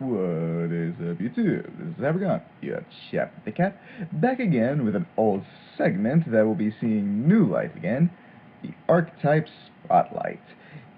What is up, YouTube? This is Hydrant, your chap the cat, back again with an old segment that will be seeing new life again, the Archetype Spotlight.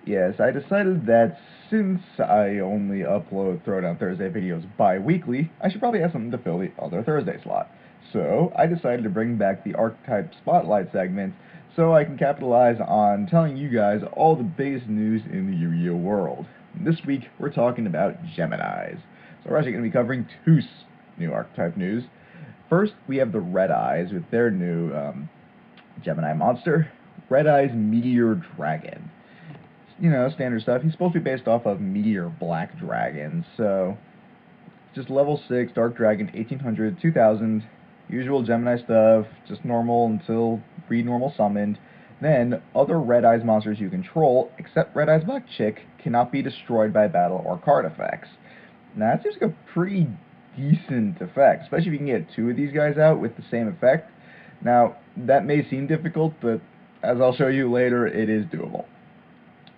Yes, I decided that since I only upload Throwdown Thursday videos bi-weekly, I should probably have something to fill the other Thursday slot. So, I decided to bring back the Archetype Spotlight segment so I can capitalize on telling you guys all the biggest news in the Yu-Gi-Oh world. This week, we're talking about Geminis. So we're actually going to be covering two new archetype news. First, we have the Red Eyes with their new Gemini monster, Red Eyes Meteor Dragon. You know, standard stuff. He's supposed to be based off of Meteor Black Dragon, so just level 6, Dark Dragon, 1800, 2000, usual Gemini stuff, just normal until re-normal summoned. Then, other Red Eyes monsters you control, except Red Eyes Black Chick, cannot be destroyed by battle or card effects. Now, that seems like a pretty decent effect, especially if you can get two of these guys out with the same effect. Now, that may seem difficult, but as I'll show you later, it is doable.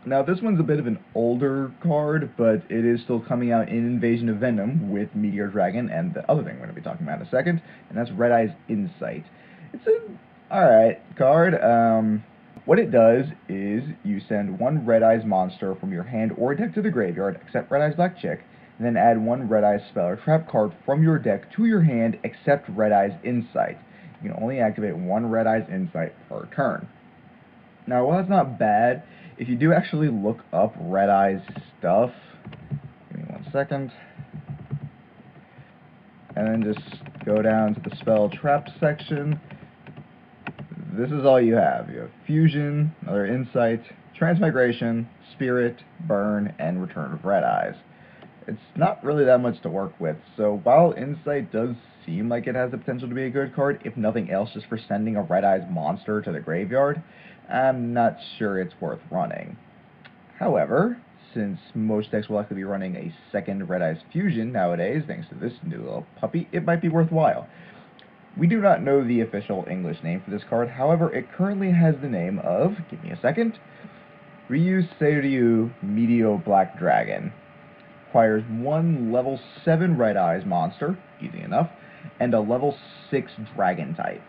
Now, this one's a bit of an older card, but it is still coming out in Invasion of Venom with Meteor Dragon and the other thing we're going to be talking about in a second, and that's Red Eyes Insight. It's an alright card. What it does is you send one Red Eyes monster from your hand or deck to the graveyard, except Red Eyes Black Chick, and then add one Red Eyes spell or trap card from your deck to your hand, except Red Eyes Insight. You can only activate one Red Eyes Insight per turn. Now, while that's not bad, if you do actually look up Red Eyes stuff, give me 1 second, and then just go down to the spell trap section, this is all you have. You have Fusion, another Insight, Transmigration, Spirit, Burn, and Return of Red Eyes. It's not really that much to work with, so while Insight does seem like it has the potential to be a good card, if nothing else just for sending a Red Eyes monster to the graveyard, I'm not sure it's worth running. However, since most decks will likely be running a second Red Eyes Fusion nowadays, thanks to this new little puppy, it might be worthwhile. We do not know the official English name for this card, however, it currently has the name of, give me a second, Ryu Seiryu Meteor Black Dragon. Requires one level 7 Red Eyes monster, easy enough, and a level 6 Dragon type.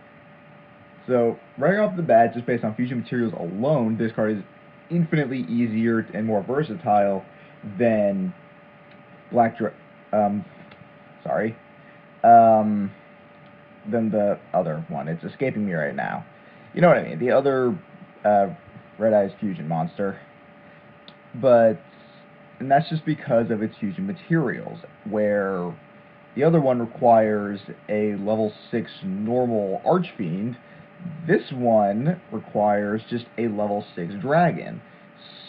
So, right off the bat, just based on fusion materials alone, this card is infinitely easier and more versatile than than the other one. It's escaping me right now. You know what I mean, the other Red Eyes Fusion monster. And that's just because of its fusion materials, where the other one requires a level 6 normal Archfiend. This one requires just a level 6 Dragon.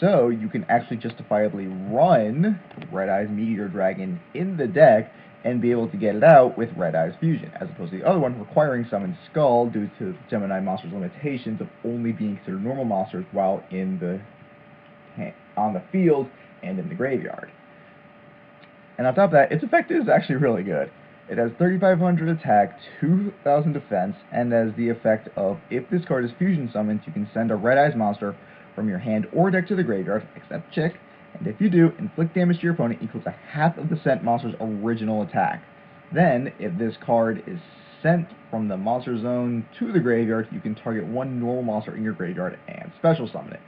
So you can actually justifiably run Red Eyes Meteor Dragon in the deck and be able to get it out with Red Eyes Fusion, as opposed to the other one requiring Summon Skull due to Gemini monsters' limitations of only being considered normal monsters while on the field and in the graveyard. And on top of that, its effect is actually really good. It has 3500 attack, 2000 defense, and has the effect of, if this card is fusion summoned, you can send a Red Eyes monster from your hand or deck to the graveyard, except Chick, and if you do, inflict damage to your opponent equals a half of the sent monster's original attack. Then, if this card is sent from the monster zone to the graveyard, you can target one normal monster in your graveyard and special summon it.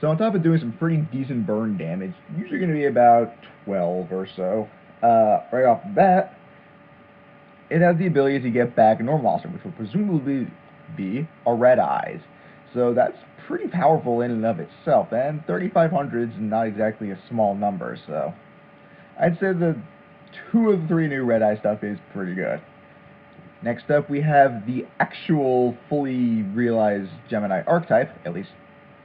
So on top of doing some pretty decent burn damage, usually going to be about 12 or so, right off the bat, it has the ability to get back a normal monster, which will presumably be a Red Eyes. So that's pretty powerful in and of itself, and 3,500 is not exactly a small number, so I'd say the 2 of the 3 new Red Eye stuff is pretty good. Next up, we have the actual fully realized Gemini archetype, at least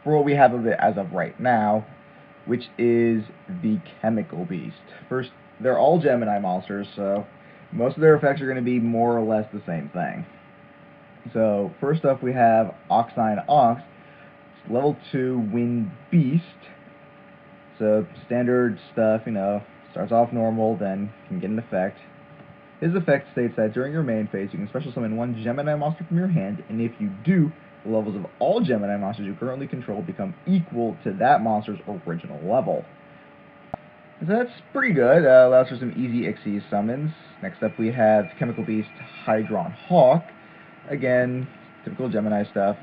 for what we have of it as of right now, which is the Chemical Beast. First, they're all Gemini monsters, so most of their effects are going to be more or less the same thing. So, first up we have Oxine Ox, level 2 Wind Beast. So, standard stuff, you know, starts off normal, then can get an effect. His effect states that during your main phase, you can special summon one Gemini monster from your hand, and if you do, the levels of all Gemini monsters you currently control become equal to that monster's original level. So that's pretty good. Allows for some easy Xyz summons. Next up we have Chemical Beast Hydrant Hawk. Again, typical Gemini stuff.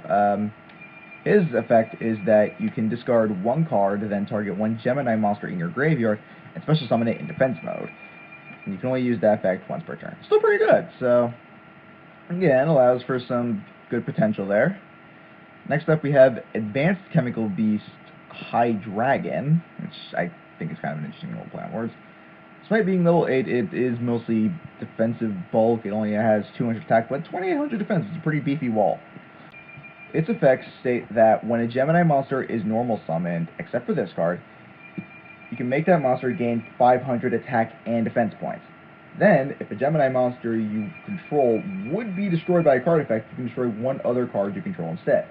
His effect is that you can discard one card, then target one Gemini monster in your graveyard, and special summon it in defense mode. And you can only use that effect once per turn. Still pretty good, so again, allows for some good potential there. Next up we have Advanced Chemical Beast Hydrant, which I think is kind of an interesting little play on words. Despite being level 8, it is mostly defensive bulk. It only has 200 attack, but 2800 defense. It's a pretty beefy wall. Its effects state that when a Gemini monster is normal summoned, except for this card, you can make that monster gain 500 attack and defense points. Then, if a Gemini monster you control would be destroyed by a card effect, you can destroy one other card you control instead.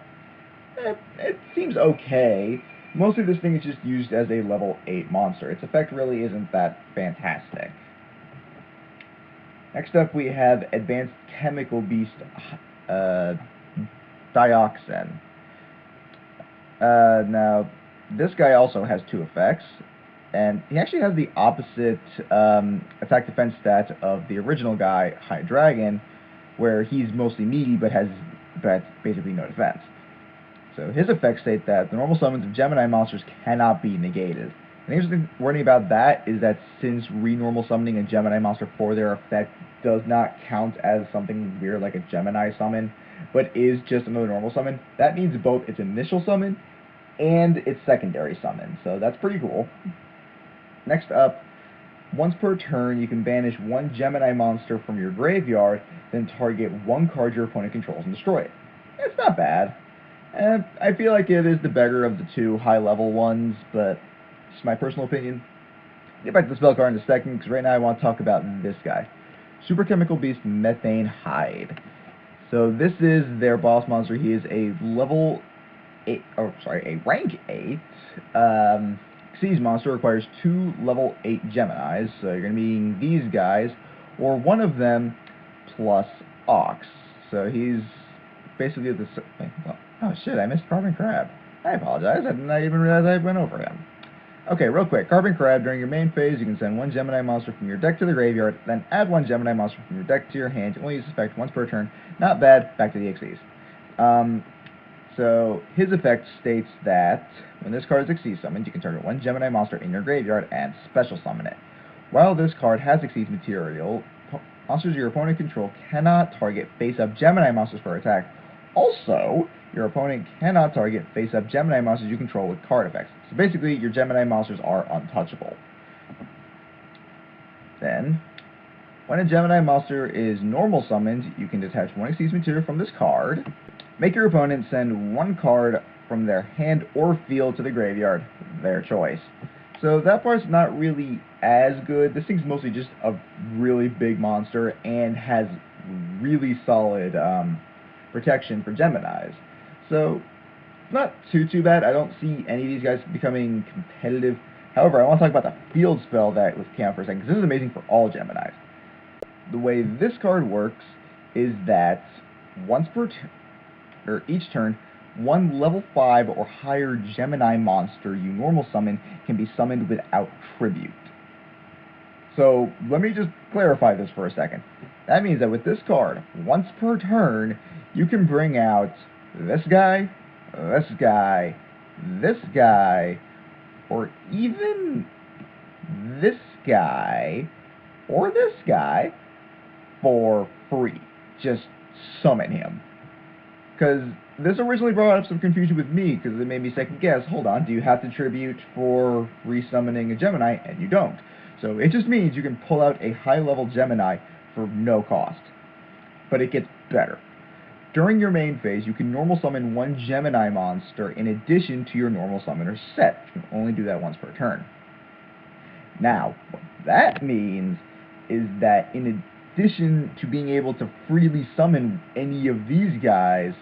It seems okay. Mostly this thing is just used as a level 8 monster. Its effect really isn't that fantastic. Next up we have Advanced Chemical Beast Dioxin. Now, this guy also has 2 effects, and he actually has the opposite attack defense stat of the original guy, Hydrant, where he's mostly meaty but has basically no defense. So his effects state that the normal summons of Gemini monsters cannot be negated. The interesting wording about that is that since re-normal summoning a Gemini monster for their effect does not count as something weird like a Gemini summon, but is just another normal summon, that means both its initial summon and its secondary summon, so that's pretty cool. Next up, once per turn you can banish one Gemini monster from your graveyard, then target one card your opponent controls and destroy it. It's not bad. I feel like it is the better of the 2 high-level ones, but it's my personal opinion. I'll get back to the spell card in a second, because right now I want to talk about this guy. Super Chemical Beast Methane Hide. So this is their boss monster. He is a rank 8. Xyz monster requires 2 level 8 Geminis, so you're going to be these guys, or one of them plus Ox. So he's basically the... Oh shit, I missed Carbon Crab. I apologize, I did not even realize I went over him. Okay, real quick, Carbon Crab, during your main phase, you can send one Gemini monster from your deck to the graveyard, then add one Gemini monster from your deck to your hand. You only use this effect once per turn. Not bad, back to the Xyz. So, his effect states that when this card is Xyz summoned, you can target one Gemini monster in your graveyard and special summon it. While this card has Xyz material, monsters your opponent control cannot target face-up Gemini monsters for attack. Also, your opponent cannot target face-up Gemini monsters you control with card effects. So basically, your Gemini monsters are untouchable. Then, when a Gemini monster is normal summoned, you can detach one Xyz material from this card, make your opponent send one card from their hand or field to the graveyard, their choice. So that part's not really as good. This thing's mostly just a really big monster and has really solid protection for Geminis. So, not too bad. I don't see any of these guys becoming competitive. However, I want to talk about the field spell that came out for a second, because this is amazing for all Geminis. The way this card works is that once per each turn, one level 5 or higher Gemini monster you normal summon can be summoned without tribute. So, let me just clarify this for a second. That means that with this card, once per turn, you can bring out this guy, this guy, this guy, or even this guy, or this guy, for free. Just summon him. Because this originally brought up some confusion with me, because it made me second guess, hold on, do you have to tribute for resummoning a Gemini? And you don't. So it just means you can pull out a high-level Gemini for no cost. But it gets better. During your main phase, you can normal summon one Gemini monster in addition to your normal summoner set. You can only do that once per turn. Now, what that means is that in addition to being able to freely summon any of these guys,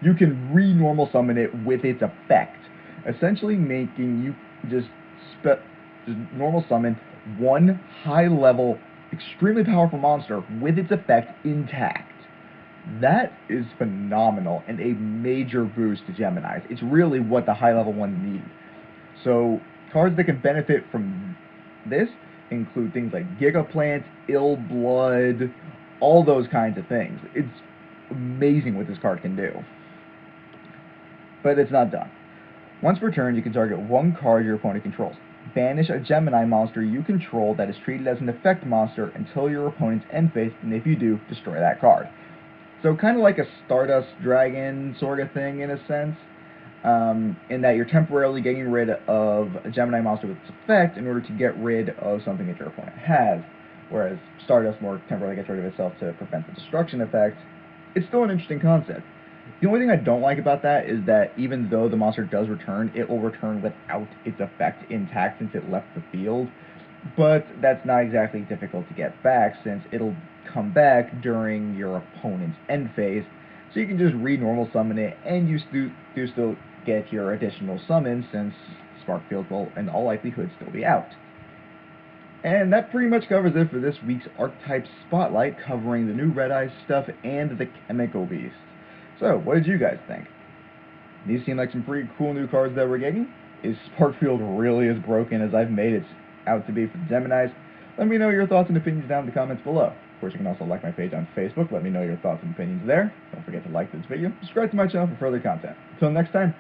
you can re-normal summon it with its effect, essentially making you just normal summon one high-level, extremely powerful monster with its effect intact. That is phenomenal and a major boost to Geminis. It's really what the high-level ones need. So, cards that can benefit from this include things like Gigaplant, Ill Blood, all those kinds of things. It's amazing what this card can do. But it's not done. Once per turn, you can target one card your opponent controls. Banish a Gemini monster you control that is treated as an effect monster until your opponent's end phase, and if you do, destroy that card. So kind of like a Stardust Dragon sort of thing in a sense, in that you're temporarily getting rid of a Gemini monster with its effect in order to get rid of something that your opponent has, whereas Stardust more temporarily gets rid of itself to prevent the destruction effect. It's still an interesting concept. The only thing I don't like about that is that even though the monster does return, it will return without its effect intact since it left the field. But that's not exactly difficult to get back since it'll come back during your opponent's end phase. So you can just re-normal summon it and you do still get your additional summon since Spark Field will in all likelihood still be out. And that pretty much covers it for this week's Archetype Spotlight, covering the new Red Eyes stuff and the Chemical Beast. So, what did you guys think? These seem like some pretty cool new cards that we're getting. Is Sparkfield really as broken as I've made it out to be for the Geminis? Let me know your thoughts and opinions down in the comments below. Of course, you can also like my page on Facebook. Let me know your thoughts and opinions there. Don't forget to like this video. Subscribe to my channel for further content. Until next time.